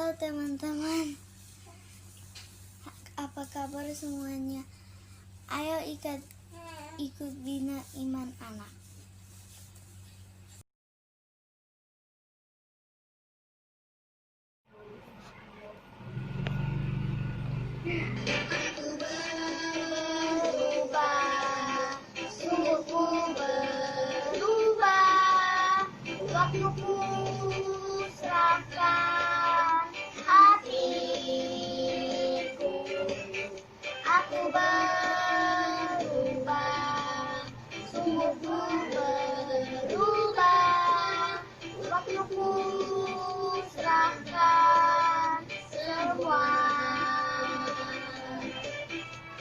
Halo teman-teman, apa kabar semuanya? Ayo ikut Bina Iman Anak. Aku berubah, sungguhku berubah, waktuku serahkan hatiku. Aku berubah, sungguhku berubah, waktuku serahkan semua.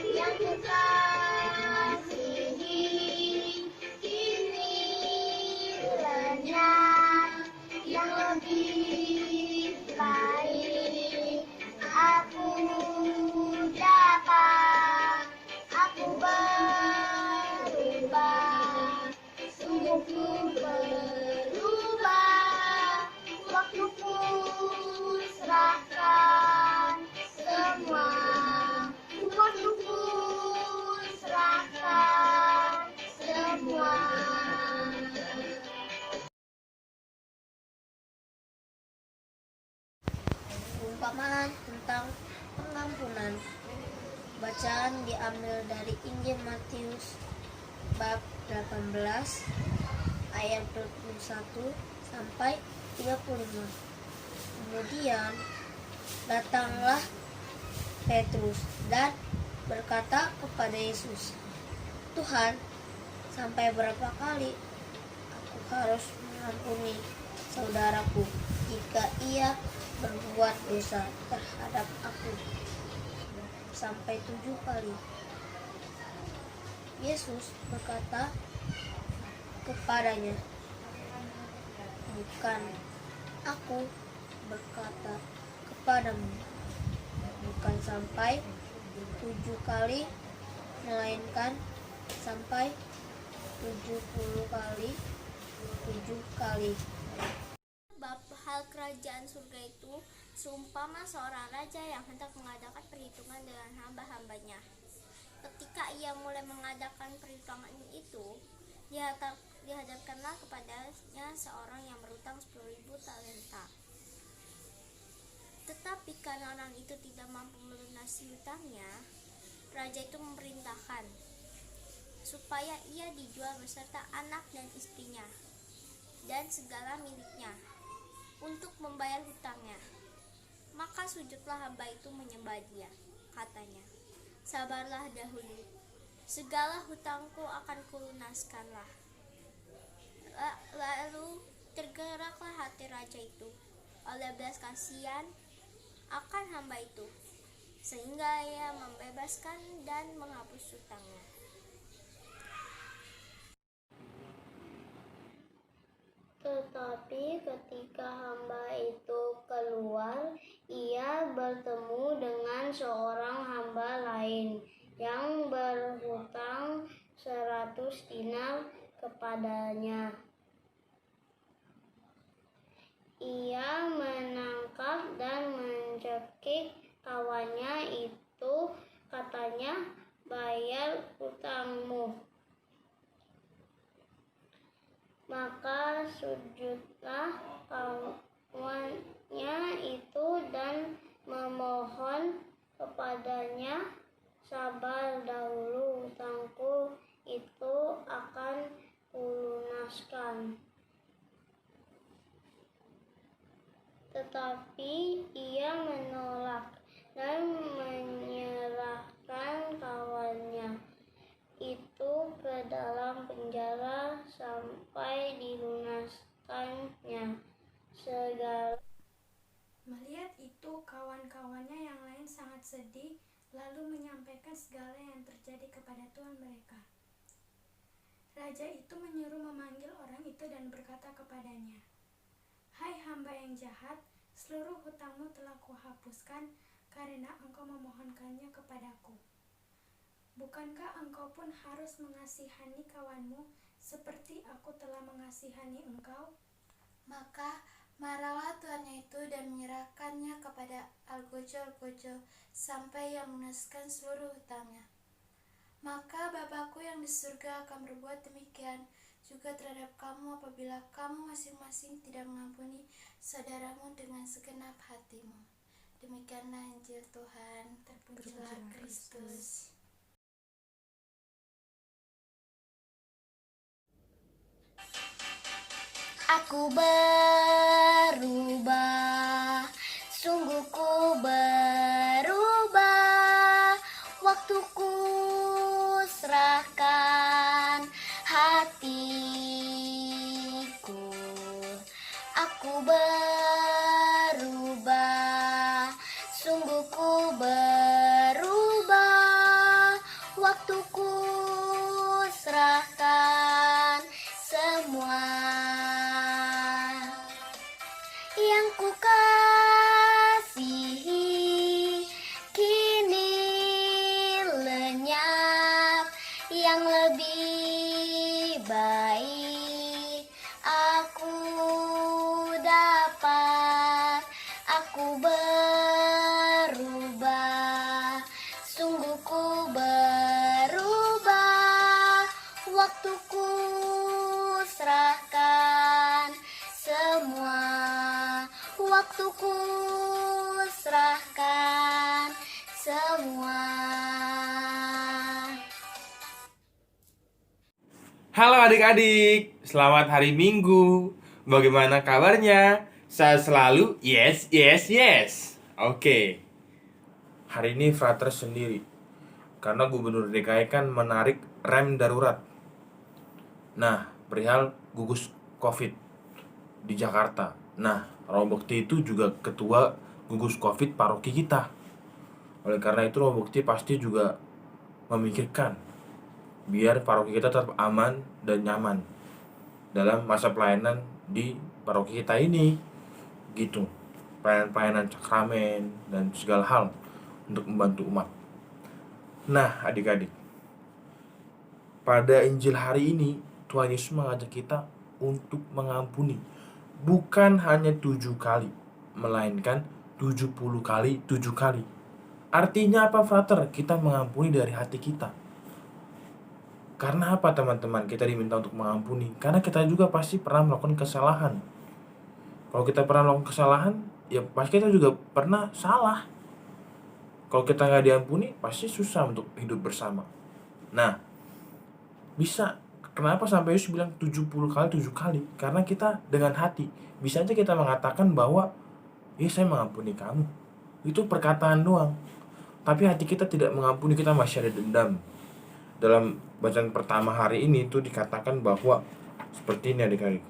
Yang kukasihi kini lenyap, yang lebih baik aku dapat. Aku berubah, sungguhku berubah, waktuku serahkan semua. Waktuku serahkan semua. Perumpamaan tentang pengampunan. Bacaan diambil dari Injil Matius bab 18 ayat 21 sampai 35. Kemudian datanglah Petrus dan berkata kepada Yesus, "Tuhan, sampai berapa kali aku harus mengampuni saudaraku jika ia berbuat dosa terhadap aku? Sampai 7 kali?" Yesus berkata kepadanya, "Bukan aku berkata kepadamu, bukan sampai 7 kali, melainkan sampai 70 kali 7 kali." Bab hal kerajaan surga itu seumpama seorang raja yang hendak mengadakan perhitungan dengan hamba-hambanya. Ketika ia mulai mengadakan perhitungan itu, dihadapkanlah kepadanya seorang yang berutang 10.000 talenta. Tetapi karena orang itu tidak mampu melunasi hutangnya, raja itu memerintahkan supaya ia dijual beserta anak dan istrinya dan segala miliknya untuk membayar hutangnya. Maka sujudlah hamba itu menyembah dia. Katanya, "Sabarlah dahulu, segala hutangku akan kulunaskanlah." Lalu tergeraklah hati raja itu oleh belas kasihan akan hamba itu, sehingga ia membebaskan dan menghapus hutangnya. Tetapi ketika hamba itu keluar, ia bertemu dengan seorang hamba lain yang berhutang 100 dinar kepadanya. Ia menangkap dan mencekik kawannya itu, katanya, "Bayar hutangmu." Maka sujudlah kawannya itu dan memohon kepadanya, "Sabar dahulu, hutangku itu akan kulunaskan." Tetapi ia menolak dan menyerahkan kawannya itu ke dalam penjara sampai dilunaskannya segala. Melihat itu, kawan-kawannya yang lain sangat sedih, lalu menyampaikan segala yang terjadi kepada Tuhan mereka. Raja itu menyuruh memanggil orang itu dan berkata kepadanya, "Hai hamba yang jahat, seluruh hutangmu telah kuhapuskan karena engkau memohonkannya kepadaku. Bukankah engkau pun harus mengasihani kawanmu seperti aku telah mengasihani engkau?" Maka marahlah tuannya itu dan menyerahkannya kepada al-gojol-gojol sampai ia melunaskan seluruh hutangnya. Maka Bapakku yang di surga akan berbuat demikian juga terhadap kamu apabila kamu masing-masing tidak mengampuni saudaramu dengan segenap hatimu. Demikianlah Injil Tuhan. Terpujilah Kristus. Aku berubah, sungguh ku berubah, waktuku serahkan hatiku. Aku berubah, sungguh ku berubah, waktuku serahkan semua. Yang ku kasihi kini lenyap, yang lebih baik aku dapat. Aku berubah, sungguh ku berubah, waktuku serahkan semua. Waktuku serahkan semua. Halo adik-adik, selamat hari Minggu. Bagaimana kabarnya? Saya selalu yes, yes, yes. Oke. Hari ini Frater sendiri karena Gubernur DKI kan menarik rem darurat. Nah, perihal gugus COVID di Jakarta. Nah, Romo Bekti itu juga ketua gugus COVID paroki kita. Oleh karena itu Romo Bekti pasti juga memikirkan biar paroki kita tetap aman dan nyaman dalam masa pelayanan di paroki kita ini, gitu. Pelayanan sakramen dan segala hal untuk membantu umat. Nah, adik-adik, pada Injil hari ini Tuhan Yesus mengajak kita untuk mengampuni, bukan hanya 7 kali, melainkan 70 kali 7 kali. Artinya apa, Frater? Kita mengampuni dari hati kita. Karena apa, teman-teman? Kita diminta untuk mengampuni karena kita juga pasti pernah melakukan kesalahan. Kalau kita pernah melakukan kesalahan, ya pasti kita juga pernah salah. Kalau kita nggak diampuni, pasti susah untuk hidup bersama. Nah, bisa. Kenapa sampai Yesus bilang 70 kali 7 kali? Karena kita dengan hati. Bisa aja kita mengatakan bahwa ya saya mengampuni kamu. Itu perkataan doang. Tapi hati kita tidak mengampuni, kita masih ada dendam. Dalam bacaan pertama hari ini itu dikatakan bahwa seperti ini adik-adik.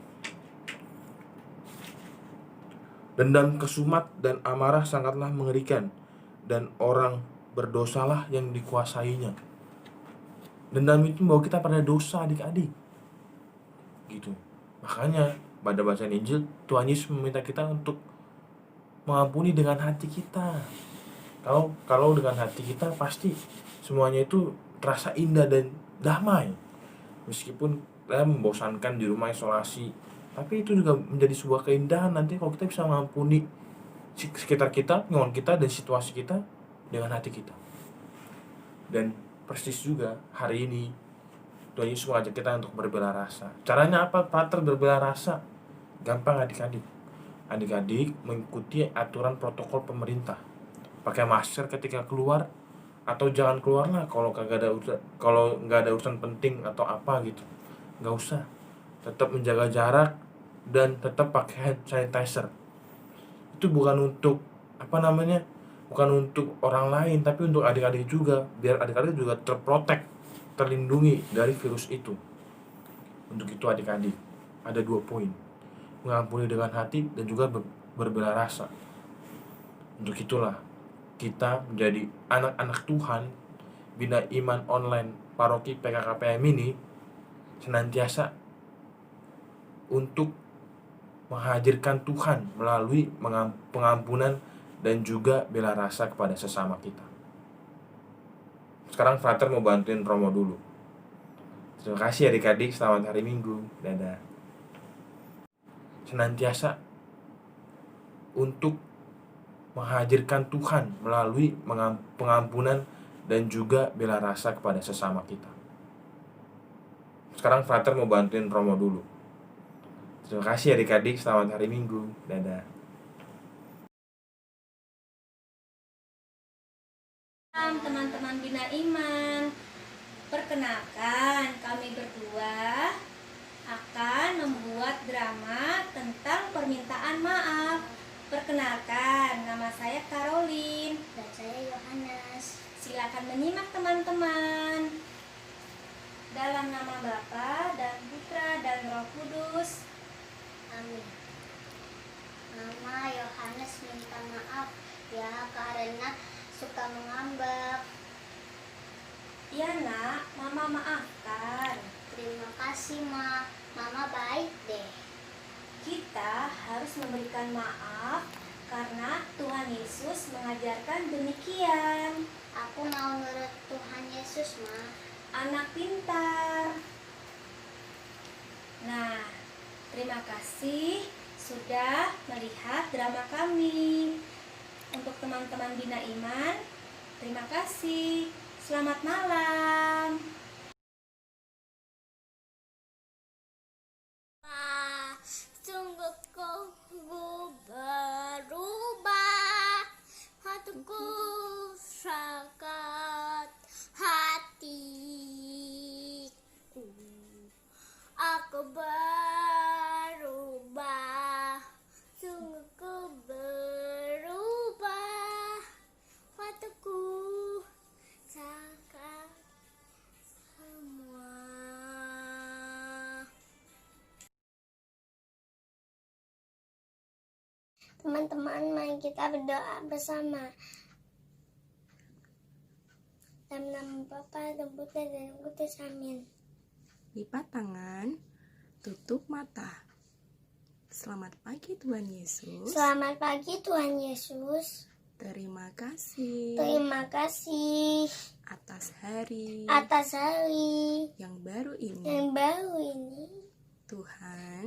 Dendam, kesumat, dan amarah sangatlah mengerikan, dan orang berdosalah yang dikuasainya. Dendam itu membawa kita pada dosa, adik-adik. Gitu. Makanya pada bacaan Injil Tuhan Yesus meminta kita untuk mengampuni dengan hati kita. Kalau dengan hati kita pasti semuanya itu terasa indah dan damai. Meskipun membosankan di rumah isolasi, tapi itu juga menjadi sebuah keindahan nanti kalau kita bisa mengampuni sekitar kita, lingkungan kita, dan situasi kita dengan hati kita. Dan persis juga hari ini Tuhan Yesus mengajak kita untuk berbela rasa. Caranya apa, Pater, berbela rasa? Gampang, adik-adik. Adik-adik mengikuti aturan protokol pemerintah. Pakai masker ketika keluar, atau jangan keluar lah kalau nggak ada urusan penting atau apa gitu. Nggak usah. Tetap menjaga jarak dan tetap pakai hand sanitizer. Itu bukan untuk bukan untuk orang lain, tapi untuk adik-adik juga, biar adik-adik juga terprotek, terlindungi dari virus itu. Untuk itu adik-adik, ada 2 poin. Mengampuni dengan hati dan juga berbela rasa. Untuk itulah kita menjadi anak-anak Tuhan, Bina Iman Online Paroki PKKPM ini senantiasa untuk menghadirkan Tuhan melalui pengampunan dan juga bela rasa kepada sesama kita. Sekarang Frater mau bantuin Romo dulu. Terima kasih adik-adik, selamat hari Minggu. Dadah. Senantiasa untuk menghadirkan Tuhan melalui pengampunan dan juga bela rasa kepada sesama kita. Sekarang Frater mau bantuin Romo dulu. Terima kasih adik-adik, selamat hari Minggu. Dadah. Teman-teman Bina Iman, perkenalkan kami berdua akan membuat drama tentang permintaan maaf. Perkenalkan, nama saya Caroline. Dan saya Yohanes. Silakan menyimak teman-teman. Dalam nama Bapa dan Putra dan Roh Kudus. Amin. Mama Yohanes minta maaf ya karena suka mengambek. Iya nak, Mama maafkan. Terima kasih Ma, Mama baik deh. Kita harus memberikan maaf karena Tuhan Yesus mengajarkan demikian. Aku mau nurut Tuhan Yesus Ma. Anak pintar. Nah, terima kasih sudah melihat drama kami. Untuk teman-teman Bina Iman, terima kasih. Selamat malam. Sungguh ku berubah, hatiku sangat hatiku. Aku berubah, sungguh ku berubah, hatiku sangat semua. Teman-teman, mari kita berdoa bersama. Dalam nama Bapa dan Putra dan Roh Kudus. Amin. Lipat tangan, tutup mata. Selamat pagi Tuhan Yesus. Selamat pagi Tuhan Yesus. Terima kasih Terima kasih atas hari atas hari yang baru ini. yang baru ini. Tuhan,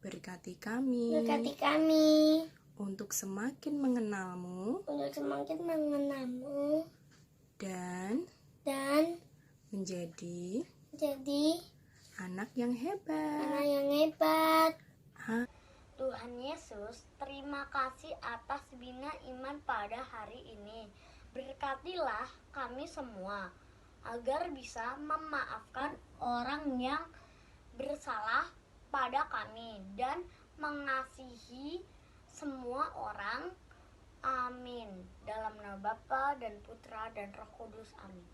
berkati kami Berkati kami untuk semakin mengenalmu untuk semakin mengenalmu dan dan menjadi jadi anak yang hebat. anak yang hebat. Tuhan Yesus, terima kasih atas Bina Iman pada hari ini. Berkatilah kami semua agar bisa memaafkan orang yang bersalah pada kami dan mengasihi semua orang. Amin. Dalam nama Bapa dan Putra dan Roh Kudus. Amin.